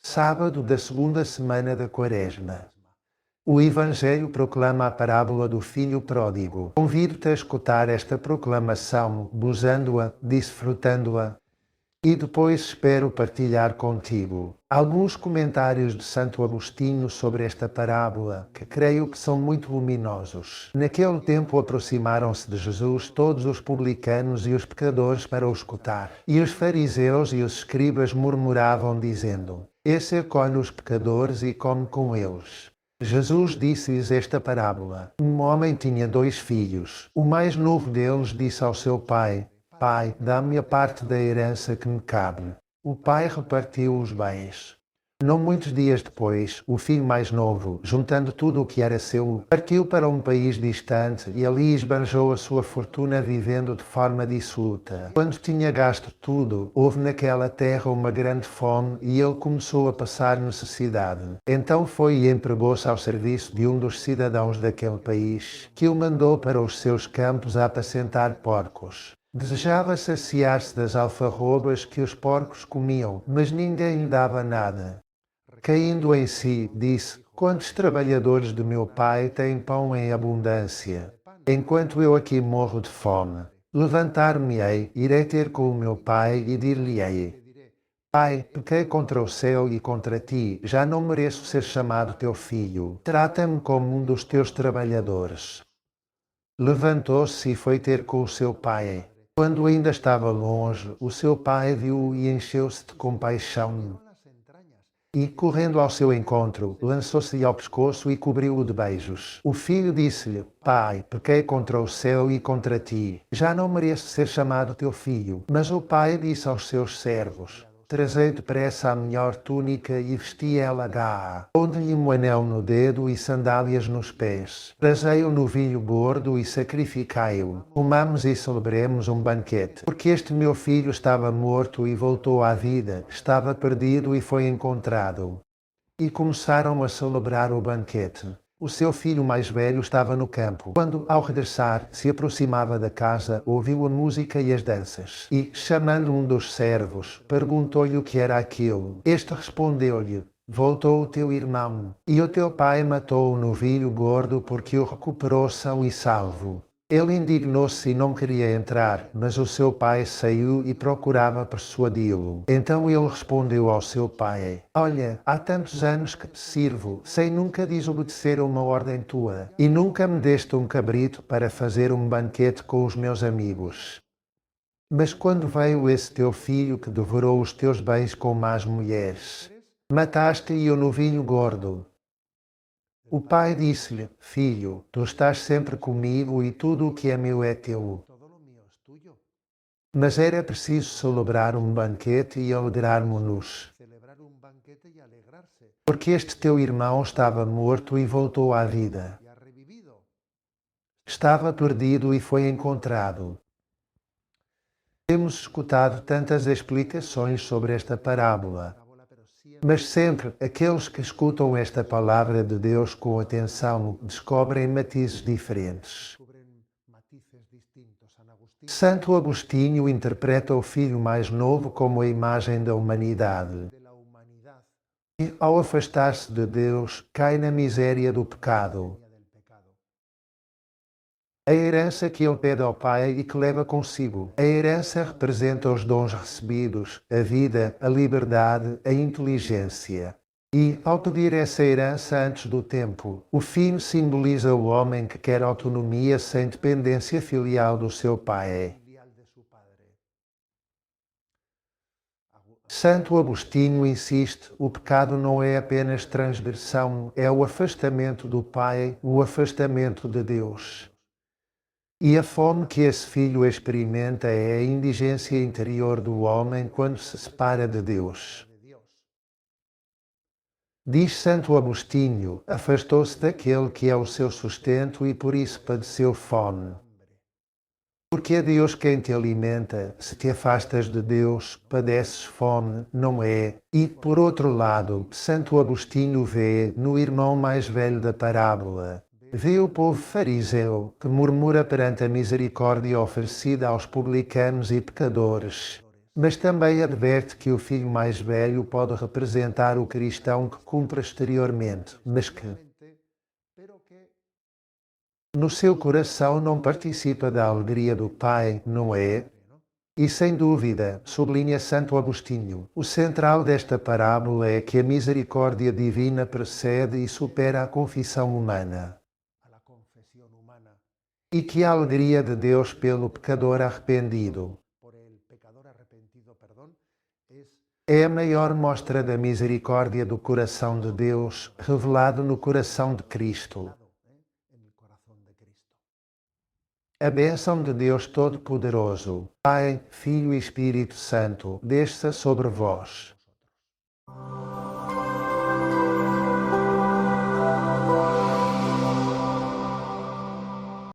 Sábado da segunda semana da Quaresma. O Evangelho proclama a parábola do filho pródigo. Convido-te a escutar esta proclamação, gozando-a, desfrutando-a, e depois espero partilhar contigo alguns comentários de Santo Agostinho sobre esta parábola, que creio que são muito luminosos. Naquele tempo aproximaram-se de Jesus todos os publicanos e os pecadores para o escutar. E os fariseus e os escribas murmuravam, dizendo: Esse acolhe os pecadores e come com eles. Jesus disse-lhes esta parábola. Um homem tinha 2 filhos. O mais novo deles disse ao seu pai: Pai, dá-me a parte da herança que me cabe. O pai repartiu os bens. Não muitos dias depois, o filho mais novo, juntando tudo o que era seu, partiu para um país distante e ali esbanjou a sua fortuna vivendo de forma dissoluta. Quando tinha gasto tudo, houve naquela terra uma grande fome e ele começou a passar necessidade. Então foi e empregou-se ao serviço de um dos cidadãos daquele país, que o mandou para os seus campos a apacentar porcos. Desejava saciar-se das alfarrobas que os porcos comiam, mas ninguém lhe dava nada. Caindo em si, disse: Quantos trabalhadores do meu pai têm pão em abundância, enquanto eu aqui morro de fome? Levantar-me-ei, irei ter com o meu pai e dir-lhe-ei: Pai, pequei contra o céu e contra ti, já não mereço ser chamado teu filho. Trata-me como um dos teus trabalhadores. Levantou-se e foi ter com o seu pai. Quando ainda estava longe, o seu pai viu-o e encheu-se de compaixão. E, correndo ao seu encontro, lançou-se-lhe ao pescoço e cobriu-o de beijos. O filho disse-lhe: Pai, pequei contra o céu e contra ti, já não mereço ser chamado teu filho. Mas o pai disse aos seus servos: Trazei depressa a melhor túnica e vesti-a, ponde-lhe um anel no dedo e sandálias nos pés. Trazei um novilho gordo e sacrificai-o. Comamos e celebremos um banquete. Porque este meu filho estava morto e voltou à vida, estava perdido e foi encontrado. E começaram a celebrar o banquete. O seu filho mais velho estava no campo. Quando, ao regressar, se aproximava da casa, ouviu a música e as danças. E, chamando um dos servos, perguntou-lhe o que era aquilo. Este respondeu-lhe: Voltou o teu irmão, e o teu pai matou o novilho gordo porque o recuperou são e salvo. Ele indignou-se e não queria entrar, mas o seu pai saiu e procurava persuadi-lo. Então ele respondeu ao seu pai: Olha, há tantos anos que te sirvo, sem nunca desobedecer a uma ordem tua, e nunca me deste um cabrito para fazer um banquete com os meus amigos. Mas quando veio esse teu filho que devorou os teus bens com más mulheres, mataste-lhe o novilho gordo. O pai disse-lhe: Filho, tu estás sempre comigo e tudo o que é meu é teu. Mas era preciso celebrar um banquete e alegrarmos-nos, porque este teu irmão estava morto e voltou à vida. Estava perdido e foi encontrado. Temos escutado tantas explicações sobre esta parábola. Mas sempre aqueles que escutam esta palavra de Deus com atenção descobrem matizes diferentes. Santo Agostinho interpreta o filho mais novo como a imagem da humanidade. E, ao afastar-se de Deus, cai na miséria do pecado. A herança que ele pede ao Pai e que leva consigo. A herança representa os dons recebidos, a vida, a liberdade, a inteligência. E, ao pedir essa herança antes do tempo, o filho simboliza o homem que quer autonomia sem dependência filial do seu pai. Santo Agostinho insiste: o pecado não é apenas transgressão, é o afastamento do Pai, o afastamento de Deus. E a fome que esse filho experimenta é a indigência interior do homem quando se separa de Deus. Diz Santo Agostinho: afastou-se daquele que é o seu sustento e por isso padeceu fome. Porque é Deus quem te alimenta, se te afastas de Deus, padeces fome, não é? E, por outro lado, Santo Agostinho vê, no irmão mais velho da parábola, vê o povo fariseu, que murmura perante a misericórdia oferecida aos publicanos e pecadores. mas também adverte que o filho mais velho pode representar o cristão que cumpre exteriormente, mas que, no seu coração, não participa da alegria do Pai, não é? E sem dúvida, sublinha Santo Agostinho, o central desta parábola é que a misericórdia divina precede e supera a confissão humana. E que a alegria de Deus pelo pecador arrependido é a maior mostra da misericórdia do coração de Deus, revelado no coração de Cristo. A bênção de Deus Todo-Poderoso, Pai, Filho e Espírito Santo, desça sobre vós.